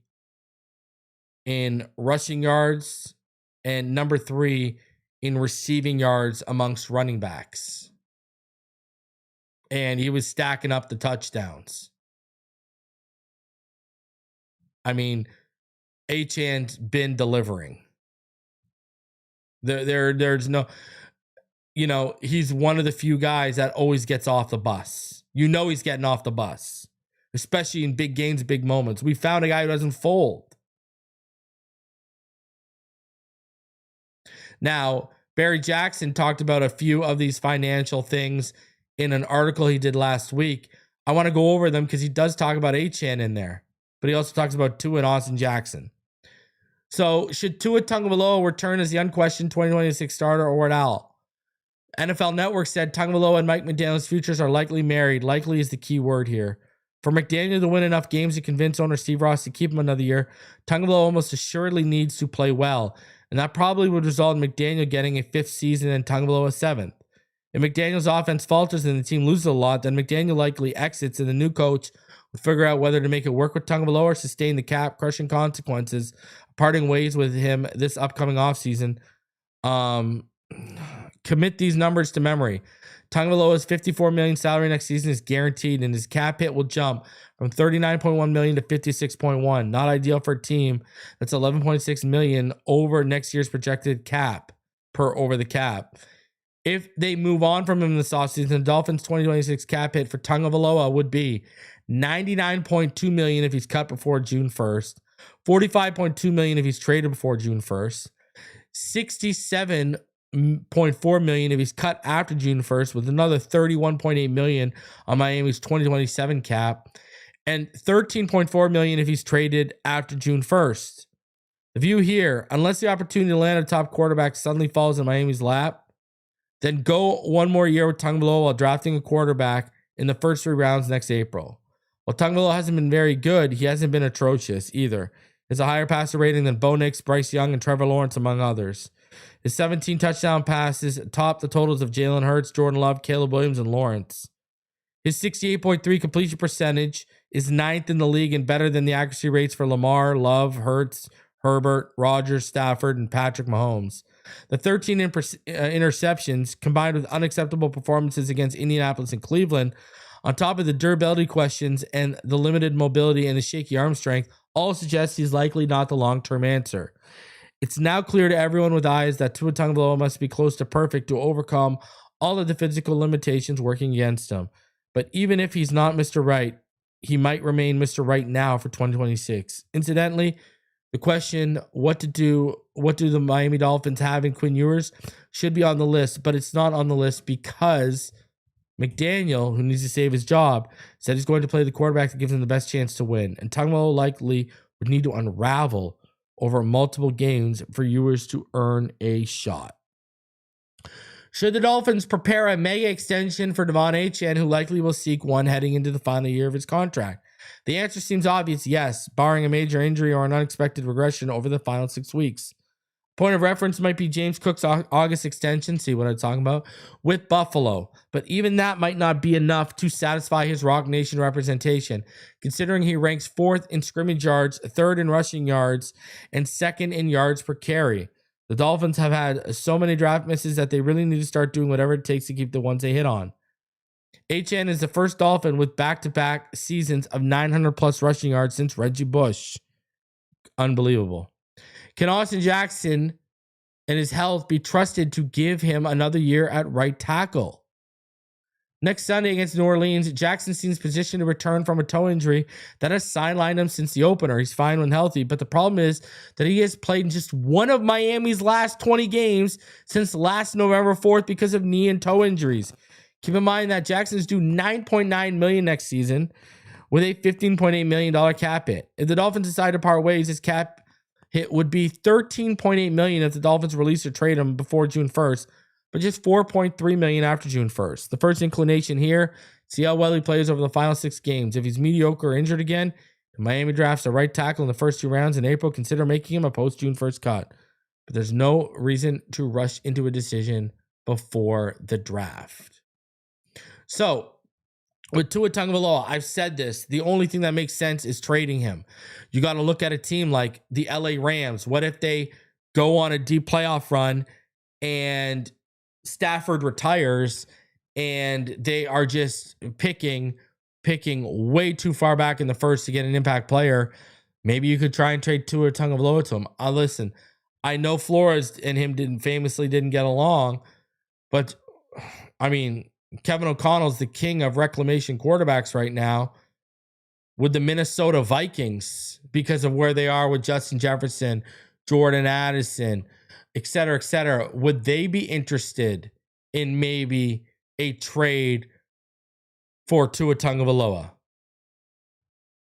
in rushing yards and number 3 in receiving yards amongst running backs. And he was stacking up the touchdowns. I mean, Achane's been delivering. There's no, he's one of the few guys that always gets off the bus. He's getting off the bus, especially in big games, big moments. We found a guy who doesn't fold. Now, Barry Jackson talked about a few of these financial things in an article he did last week. I want to go over them because he does talk about Achane in there, but he also talks about Tua and Austin Jackson. So, should Tua Tagovailoa return as the unquestioned 2026 starter or what all? NFL Network said Tagovailoa and Mike McDaniel's futures are likely married. Likely is the key word here. For McDaniel to win enough games to convince owner Steve Ross to keep him another year, Tagovailoa almost assuredly needs to play well, and that probably would result in McDaniel getting a 5th season and Tagovailoa a 7th. If McDaniel's offense falters and the team loses a lot, then McDaniel likely exits and the new coach will figure out whether to make it work with Tagovailoa or sustain the cap-crushing consequences, parting ways with him this upcoming offseason. Commit these numbers to memory. Tagovailoa's $54 million salary next season is guaranteed, and his cap hit will jump from $39.1 million to $56.1. Not ideal for a team that's $11.6 million over next year's projected cap per over the cap. If they move on from him in this offseason, the Dolphins' 2026 cap hit for Tagovailoa would be $99.2 million if he's cut before June 1st, $45.2 million if he's traded before June 1st, $67.4 million if he's cut after June 1st, with another $31.8 million on Miami's 2027 cap, and $13.4 million if he's traded after June 1st. The view here, unless the opportunity to land a top quarterback suddenly falls in Miami's lap, then go one more year with Tagovailoa while drafting a quarterback in the first 3 rounds next April. While Tagovailoa hasn't been very good, he hasn't been atrocious either. He has a higher passer rating than Bo Nix, Bryce Young, and Trevor Lawrence, among others. His 17 touchdown passes top the totals of Jalen Hurts, Jordan Love, Caleb Williams, and Lawrence. His 68.3 completion percentage is 9th in the league and better than the accuracy rates for Lamar, Love, Hurts, Herbert, Rodgers, Stafford, and Patrick Mahomes. The 13 interceptions, combined with unacceptable performances against Indianapolis and Cleveland, on top of the durability questions and the limited mobility and the shaky arm strength, all suggest he's likely not the long-term answer. It's now clear to everyone with eyes that Tua Tagovailoa must be close to perfect to overcome all of the physical limitations working against him. But even if he's not Mr. Right, he might remain Mr. Right now for 2026. Incidentally, the question, what do the Miami Dolphins have in Quinn Ewers, should be on the list, but it's not on the list because McDaniel, who needs to save his job, said he's going to play the quarterback that gives him the best chance to win. And Tagovailoa likely would need to unravel over multiple games for Ewers to earn a shot. Should the Dolphins prepare a mega extension for De'Von Achane, who likely will seek one heading into the final year of his contract? The answer seems obvious, yes, barring a major injury or an unexpected regression over the final 6 weeks. Point of reference might be James Cook's August extension, see what I'm talking about, with Buffalo. But even that might not be enough to satisfy his Rock Nation representation, considering he ranks 4th in scrimmage yards, 3rd in rushing yards, and 2nd in yards per carry. The Dolphins have had so many draft misses that they really need to start doing whatever it takes to keep the ones they hit on. Achane is the first Dolphin with back-to-back seasons of 900-plus rushing yards since Reggie Bush. Unbelievable. Can Austin Jackson and his health be trusted to give him another year at right tackle? Next Sunday against New Orleans, Jackson seems positioned to return from a toe injury that has sidelined him since the opener. He's fine when healthy, but the problem is that he has played in just one of Miami's last 20 games since last November 4th because of knee and toe injuries. Keep in mind that Jackson is due $9.9 million next season with a $15.8 million cap hit. If the Dolphins decide to part ways, his cap hit would be $13.8 million if the Dolphins release or trade him before June 1st, but just $4.3 million after June 1st. The first inclination here, see how well he plays over the final 6 games. If he's mediocre or injured again, Miami drafts a right tackle in the first 2 rounds in April, consider making him a post-June 1st cut. But there's no reason to rush into a decision before the draft. So, with Tua Tagovailoa, I've said this. The only thing that makes sense is trading him. You got to look at a team like the LA Rams. What if they go on a deep playoff run and Stafford retires and they are just picking way too far back in the first to get an impact player? Maybe you could try and trade Tua Tagovailoa to him. Listen, I know Flores and him didn't get along, but I mean, Kevin O'Connell's the king of reclamation quarterbacks right now with the Minnesota Vikings because of where they are with Justin Jefferson, Jordan Addison, et cetera, et cetera. Would they be interested in maybe a trade for Tua Tagovailoa?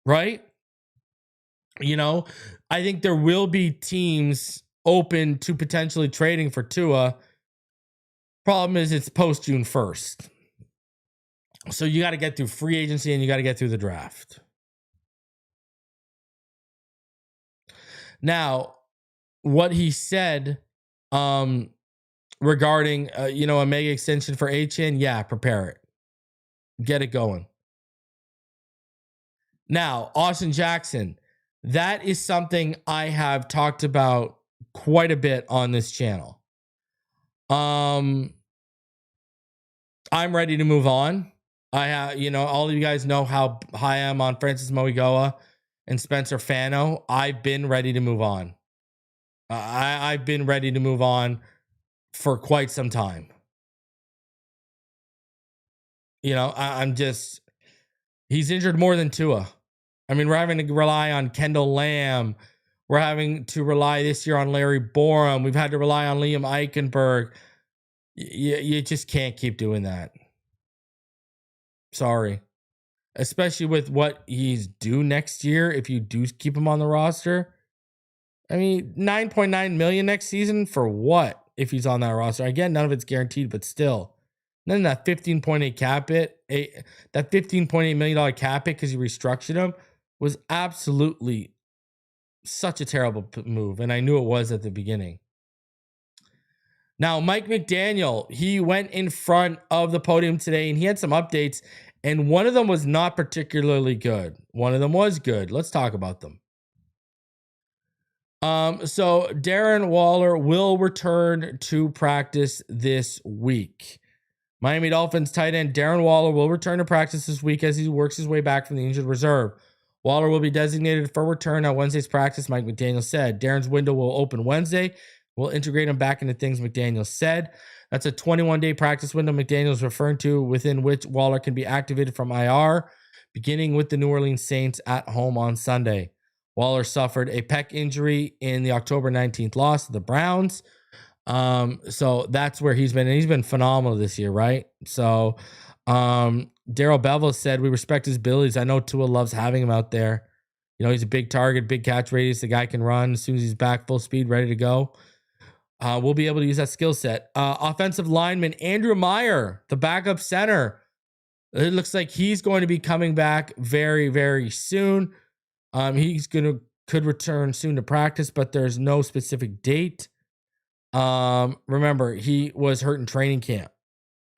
Right? You know, I think there will be teams open to potentially trading for Tua. Problem is it's post June 1st. So you got to get through free agency and you got to get through the draft. Now, what he said regarding a mega extension for Achane, yeah, prepare it. Get it going. Now, Austin Jackson, that is something I have talked about quite a bit on this channel. I'm ready to move on. I have, all of you guys know how high I am on Francis Moigoa and Spencer Fano. I've been ready to move on. I've been ready to move on for quite some time. He's injured more than Tua. I mean, we're having to rely on Kendall Lamb. We're having to rely this year on Larry Borum. We've had to rely on Liam Eichenberg. You just can't keep doing that. Sorry. Especially with what he's due next year if you do keep him on the roster. I mean, $9.9 million next season for what if he's on that roster? Again, none of it's guaranteed, but still. And then that $15.8 cap hit, that $15.8 million cap hit because you restructured him was absolutely such a terrible move. And I knew it was at the beginning. Now, Mike McDaniel, he went in front of the podium today and he had some updates, and one of them was not particularly good. One of them was good. Let's talk about them. So Darren Waller will return to practice this week. Miami Dolphins tight end Darren Waller will return to practice this week as he works his way back from the injured reserve. Waller will be designated for return at Wednesday's practice, Mike McDaniel said. Darren's window will open Wednesday. We'll integrate him back into things, McDaniel said. That's a 21-day practice window McDaniel is referring to, within which Waller can be activated from IR, beginning with the New Orleans Saints at home on Sunday. Waller suffered a pec injury in the October 19th loss to the Browns. So that's where he's been. And he's been phenomenal this year, right? So Darrell Bevel said, we respect his abilities. I know Tua loves having him out there. He's a big target, big catch radius. The guy can run as soon as he's back full speed, ready to go. We'll be able to use that skill set. Offensive lineman Andrew Meyer, the backup center. It looks like he's going to be coming back very, very soon. Could return soon to practice, but there's no specific date. Remember, he was hurt in training camp.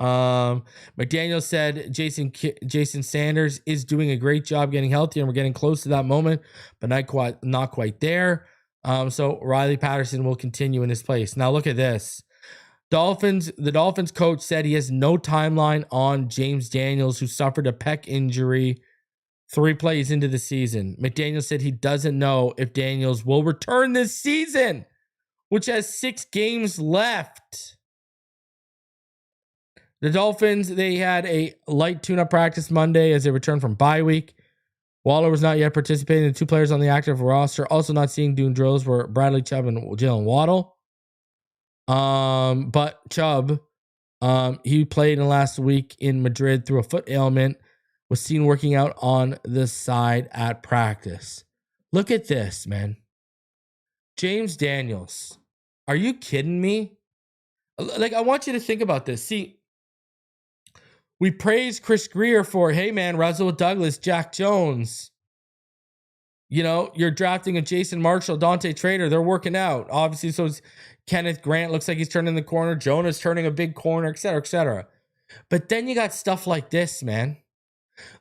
McDaniel said Jason Sanders is doing a great job getting healthy, and we're getting close to that moment, but not quite there. So Riley Patterson will continue in his place. Now look at this. The Dolphins coach said he has no timeline on James Daniels, who suffered a pec injury 3 plays into the season. McDaniel said he doesn't know if Daniels will return this season, which has 6 games left. The Dolphins, they had a light tune-up practice Monday as they returned from bye week. Waller was not yet participating. The 2 players on the active roster also not seeing doing drills were Bradley Chubb and Jalen Waddle. But Chubb, he played in last week in Madrid through a foot ailment, was seen working out on the side at practice. Look at this, man. James Daniels. Are you kidding me? Like, I want you to think about this. See, we praise Chris Greer for, hey, man, Rasul Douglas, Jack Jones. You know, you're drafting a Jason Marshall, Dante Trader. They're working out. Obviously, so is Kenneth Grant. Looks like he's turning the corner. Jonah's turning a big corner, et cetera, et cetera. But then you got stuff like this, man.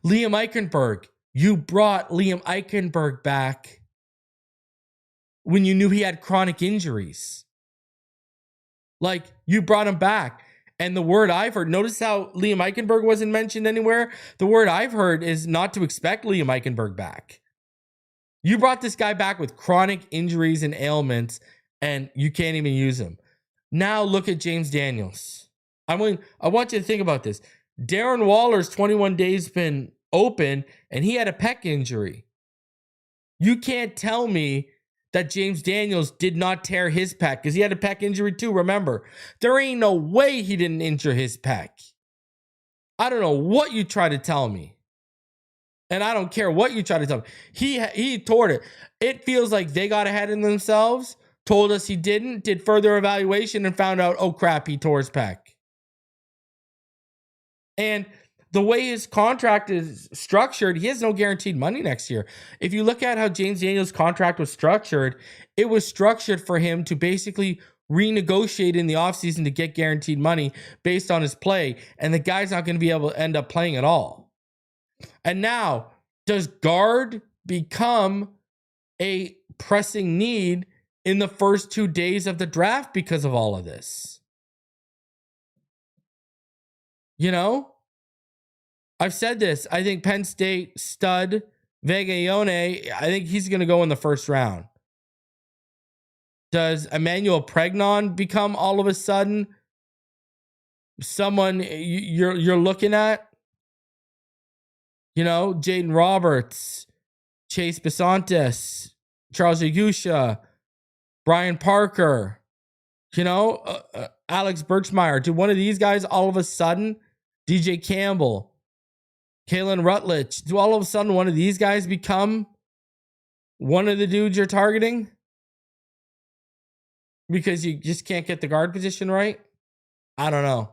Liam Eichenberg. You brought Liam Eichenberg back when you knew he had chronic injuries. Like, you brought him back. And the word I've heard, notice how Liam Eichenberg wasn't mentioned anywhere. The word I've heard is not to expect Liam Eichenberg back. You brought this guy back with chronic injuries and ailments, and you can't even use him. Now look at James Daniels. I want you to think about this. Darren Waller's 21 days been open, and he had a pec injury. You can't tell me that James Daniels did not tear his pec, because he had a pec injury too, remember. There ain't no way he didn't injure his pec. I don't know what you try to tell me. And I don't care what you try to tell me. He tore it. It feels like they got ahead of themselves, told us he didn't, did further evaluation, and found out, oh crap, he tore his pec. And the way his contract is structured, he has no guaranteed money next year. If you look at how James Daniels' contract was structured, it was structured for him to basically renegotiate in the offseason to get guaranteed money based on his play. And the guy's not going to be able to end up playing at all. And now, does guard become a pressing need in the first 2 days of the draft because of all of this? You know? I've said this. I think Penn State stud Vegaone, I think he's going to go in the first round. Does Emmanuel Pregnon become all of a sudden someone you're looking at? You know, Jaden Roberts, Chase Besantis, Charles Yagusha, Brian Parker, you know, Alex Birchmeyer. Do one of these guys all of a sudden, DJ Campbell, Kalen Rutledge, do all of a sudden one of these guys become one of the dudes you're targeting? Because you just can't get the guard position right? I don't know.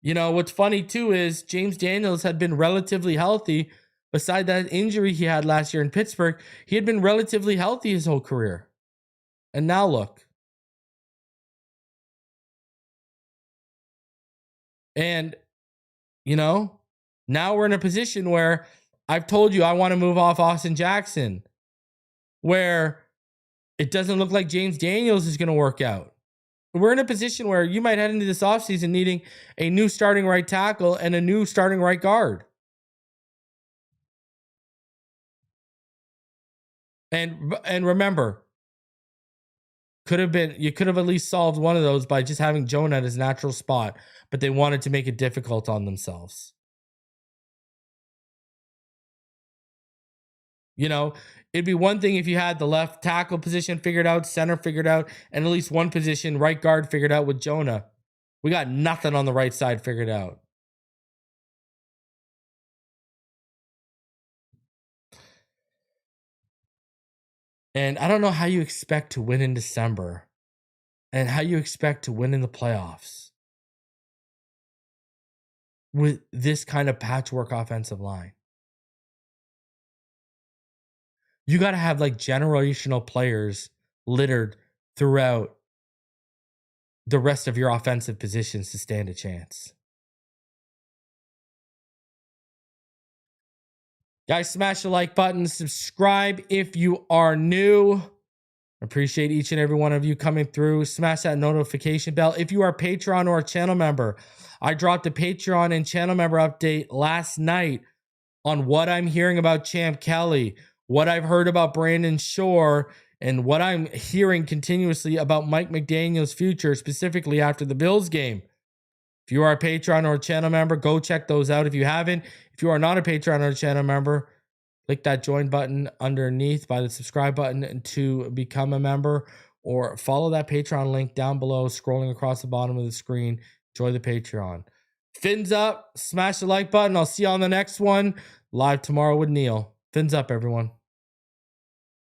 You know, what's funny too is James Daniels had been relatively healthy. Beside that injury he had last year in Pittsburgh, he had been relatively healthy his whole career. And now look. And, you know, now we're in a position where I've told you I want to move off Austin Jackson, where it doesn't look like James Daniels is going to work out. We're in a position where you might head into this offseason needing a new starting right tackle and a new starting right guard. And remember, you could have at least solved one of those by just having Jonah at his natural spot, but they wanted to make it difficult on themselves. You know, it'd be one thing if you had the left tackle position figured out, center figured out, and at least one position, right guard, figured out with Jonah. We got nothing on the right side figured out. And I don't know how you expect to win in December and how you expect to win in the playoffs with this kind of patchwork offensive line. You got to have like generational players littered throughout the rest of your offensive positions to stand a chance. Guys, smash the like button, subscribe if you are new. Appreciate each and every one of you coming through. Smash that notification bell. If you are a Patreon or a channel member, I dropped a Patreon and channel member update last night on what I'm hearing about Champ Kelly, what I've heard about Brandon Shore, and what I'm hearing continuously about Mike McDaniel's future, specifically after the Bills game. If you are a Patreon or a channel member, go check those out if you haven't. If you are not a Patreon or a channel member, click that join button underneath by the subscribe button to become a member, or follow that Patreon link down below, scrolling across the bottom of the screen. Join the Patreon. Fins up, smash the like button. I'll see you on the next one. Live tomorrow with Neil. Fins up, everyone.